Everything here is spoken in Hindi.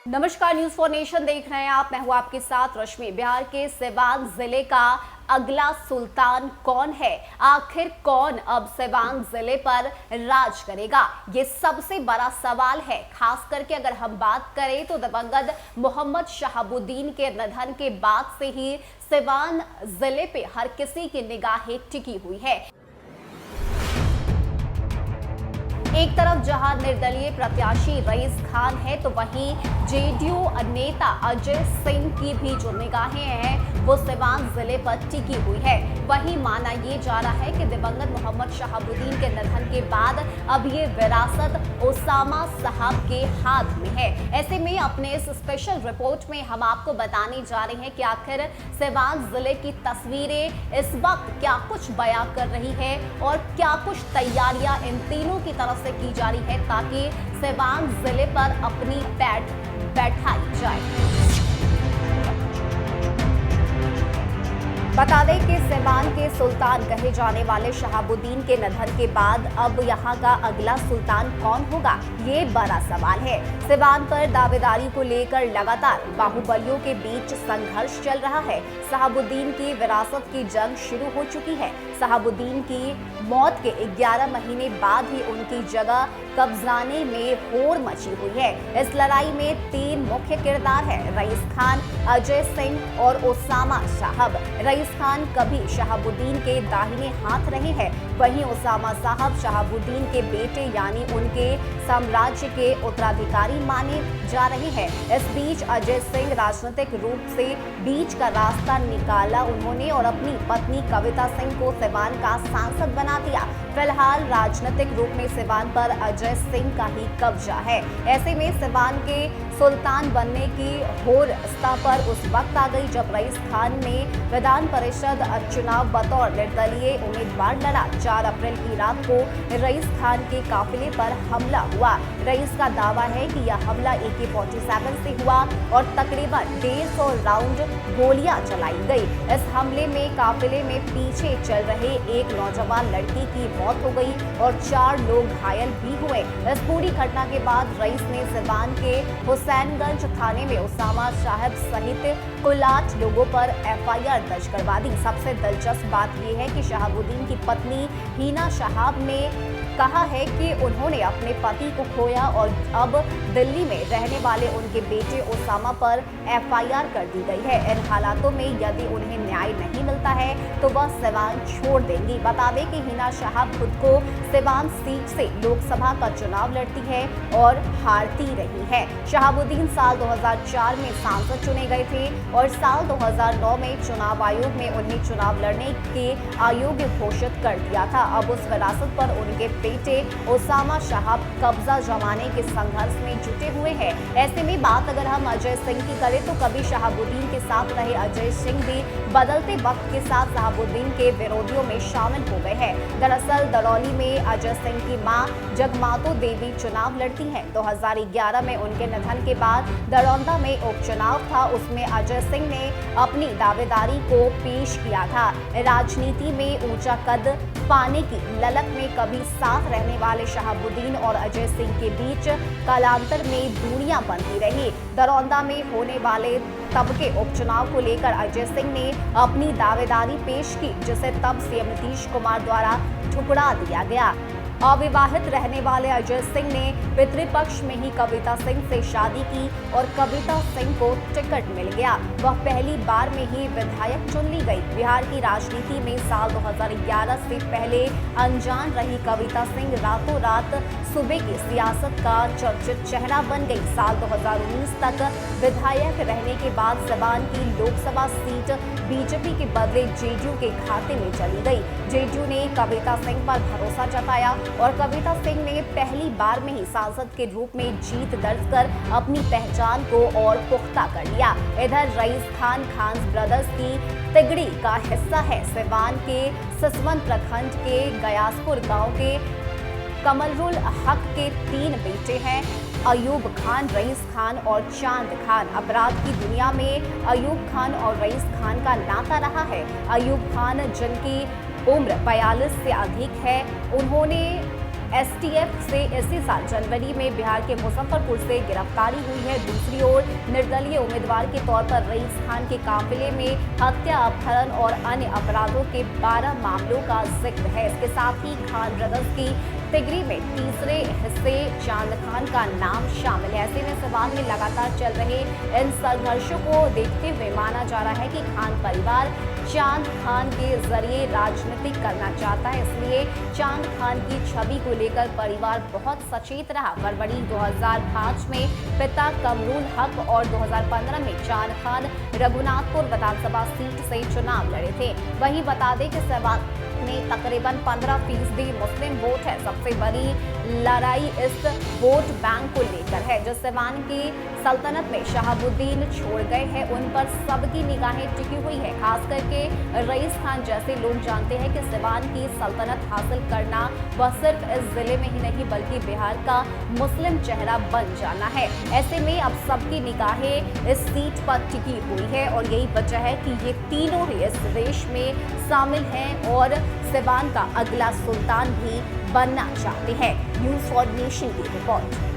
नमस्कार, न्यूज फॉर नेशन देख रहे हैं आप। मैं हूं आपके साथ रश्मि। बिहार के सिवान जिले का अगला सुल्तान कौन है? आखिर कौन अब सिवान जिले पर राज करेगा? ये सबसे बड़ा सवाल है। खास करके अगर हम बात करें तो दिवंगत मोहम्मद शहाबुद्दीन के निधन के बाद से ही सिवान जिले पे हर किसी की निगाहें टिकी हुई है। एक तरफ जहां निर्दलीय प्रत्याशी रईस खान है तो वहीं जेडीयू नेता अजय सिंह की भी जो निगाहें हैं वो सिवान जिले पर टिकी हुई है। वहीं माना ये जा रहा है कि दिवंगत मोहम्मद शहाबुद्दीन के निधन के बाद अब ये विरासत ओसामा साहब के हाथ में है। ऐसे में अपने इस स्पेशल रिपोर्ट में हम आपको बताने जा रहे हैं कि आखिर सिवान जिले की तस्वीरें इस वक्त क्या कुछ बयां कर रही है और क्या कुछ तैयारियां इन तीनों की तरफ से की जा रही है ताकि सिवान जिले पर अपनी पैठ बैठाई जाए। बता दें कि सिवान के सुल्तान कहे जाने वाले शहाबुद्दीन के निधन के बाद अब यहां का अगला सुल्तान कौन होगा, ये बड़ा सवाल है। सिवान पर दावेदारी को लेकर लगातार बाहुबलियों के बीच संघर्ष चल रहा है। शहाबुद्दीन की विरासत की जंग शुरू हो चुकी है। शहाबुद्दीन की मौत के 11 महीने बाद ही उनकी जगह कब्जाने में होड़ मची हुई है। इस लड़ाई में 3 मुख्य किरदार हैं, रईस खान, अजय सिंह और ओसामा साहब। रईस खान कभी शहाबुद्दीन के दाहिने हाथ रहे हैं, वहीं ओसामा साहब शहाबुद्दीन के बेटे यानी उनके साम्राज्य के उत्तराधिकारी माने जा रहे हैं। इस बीच अजय सिंह राजनीतिक रूप से बीच का रास्ता निकाला उन्होंने और अपनी पत्नी कविता सिंह को सिवान का सांसद बना दिया। फिलहाल राजनीतिक रूप में सिवान पर अजय सिंह का ही कब्जा है। ऐसे में सिवान के सुल्तान बनने की होड़ सतह पर उस वक्त आ गई जब रईस खान ने विधान परिषद चुनाव बतौर निर्दलीय उम्मीदवार लड़ा। 4 अप्रैल की रात को रईस खान के काफिले पर हमला हुआ। रईस का दावा है कि यह हमला AK-47 से हुआ और तकरीबन 150 राउंड गोलियां चलाई गई। इस हमले में काफिले में पीछे चल रहे एक नौजवान लड़की की मौत हो गई और 4 लोग घायल भी हुए। इस पूरी घटना के बाद रईस ने सिवान के हुसैनगंज थाने में ओसामा साहब सहित कुल 8 लोगों पर FIR दर्ज करवा दी। सबसे दिलचस्प बात यह है कि शहाबुद्दीन की पत्नी हिना साहब ने कहा है कि उन्होंने अपने पति को खोया और अब दिल्ली में रहने वाले उनके बेटे ओसामा पर FIR कर दी गई है। इन हालातों में यदि उन्हें न्याय नहीं मिलता है तो वह सिवान छोड़ देंगी। बता दें कि हिना साहब खुद को सिवान सीट से लोकसभा का चुनाव लड़ती है और हारती रही है। शहाबुद्दीन साल 2004 में सांसद चुने गए थे और साल 2009 में चुनाव आयोग ने उन्हें चुनाव लड़ने के अयोग्य घोषित कर दिया था। अब उस विरासत पर उनके बेटे ओसामा साहब कब्जा जमाने के संघर्ष में जुटे हुए हैं। ऐसे में बात अगर हम अजय सिंह की करें तो कभी शहाबुद्दीन के साथ रहे अजय सिंह भी बदलते वक्त के साथ शहाबुद्दीन के विरोधियों में शामिल हो गए हैं। दरअसल दरौली में अजय सिंह की मां जगमातो देवी चुनाव लड़ती हैं। 2011 में उनके निधन के बाद दरौंदा में उपचुनाव था, उसमें अजय सिंह ने अपनी दावेदारी को पेश किया था। राजनीति में ऊंचा कद पाने की ललक में कभी साथ रहने वाले शहाबुद्दीन और अजय सिंह के बीच कालांतर में दूरियां बनती रही। दरौंदा में होने वाले तब के उपचुनाव को लेकर अजय सिंह ने अपनी दावेदारी पेश की, जिसे तब CM नीतीश कुमार द्वारा ठुकरा दिया गया। अविवाहित रहने वाले अजय सिंह ने पितृपक्ष में ही कविता सिंह से शादी की और कविता सिंह को टिकट मिल गया। वह पहली बार में ही विधायक चुन ली गई। बिहार की राजनीति में साल 2011 से पहले अनजान रही कविता सिंह रातों रात सूबे की सियासत का चर्चित चेहरा बन गई। साल 2019 तक विधायक रहने के बाद सिवान की लोकसभा सीट बीजेपी के बदले जेडीयू के खाते में चली गई। जेडीयू ने कविता सिंह पर भरोसा जताया और कविता सिंह ने पहली बार में ही सांसद के रूप में जीत दर्ज कर अपनी पहचान को और पुख्ता कर लिया। इधर रईस खान ब्रदर्स की तिगड़ी का हिस्सा है। सिवान के सिसवन प्रखंड के गयासपुर गांव के कमरुल हक के 3 बेटे हैं, अयूब खान, रईस खान और चांद खान। अपराध की दुनिया में अयूब खान और रईस खान का नाता रहा है। अयूब खान जिनकी उम्र 42 से अधिक है, उन्होंने एसटीएफ से इसी साल जनवरी में बिहार के मुजफ्फरपुर से गिरफ्तारी हुई है। दूसरी ओर निर्दलीय उम्मीदवार के तौर पर रईस खान के काफिले में हत्या, अपहरण और अन्य अपराधों के 12 मामलों का जिक्र है। इसके साथ ही खान ब्रदर्स की तिगरी में तीसरे हिस्से चांद खान का नाम शामिल है। ऐसे में सवाल में लगातार चल रहे इन संघर्षों को देखते हुए माना जा रहा है कि खान परिवार चांद खान के जरिए राजनीति करना चाहता है, इसलिए चांद खान की छवि को लेकर परिवार बहुत सचेत रहा। फरवरी 2005 में पिता कमरुल हक और 2015 में चांद खान रघुनाथपुर विधानसभा सीट से चुनाव लड़े थे। वहीं बता दें कि सहवाग में तकरीबन 15% मुस्लिम वोट है। सबसे बड़ी लड़ाई इस वोट बैंक को लेकर है। जो सिवान की सल्तनत में शहाबुद्दीन छोड़ गए हैं, उन पर सबकी निगाहें टिकी हुई है। खास करके रईस खान जैसे लोग जानते हैं कि सिवान की सल्तनत हासिल करना वह सिर्फ इस जिले में ही नहीं बल्कि बिहार का मुस्लिम चेहरा बन जाना है। ऐसे में अब सबकी निगाहें इस सीट पर टिकी हुई है और यही वजह है कि ये तीनों ही इस रेस में शामिल हैं और सिवान का अगला सुल्तान भी बनना चाहते हैं। न्यूज़ फॉर नेशन की रिपोर्ट।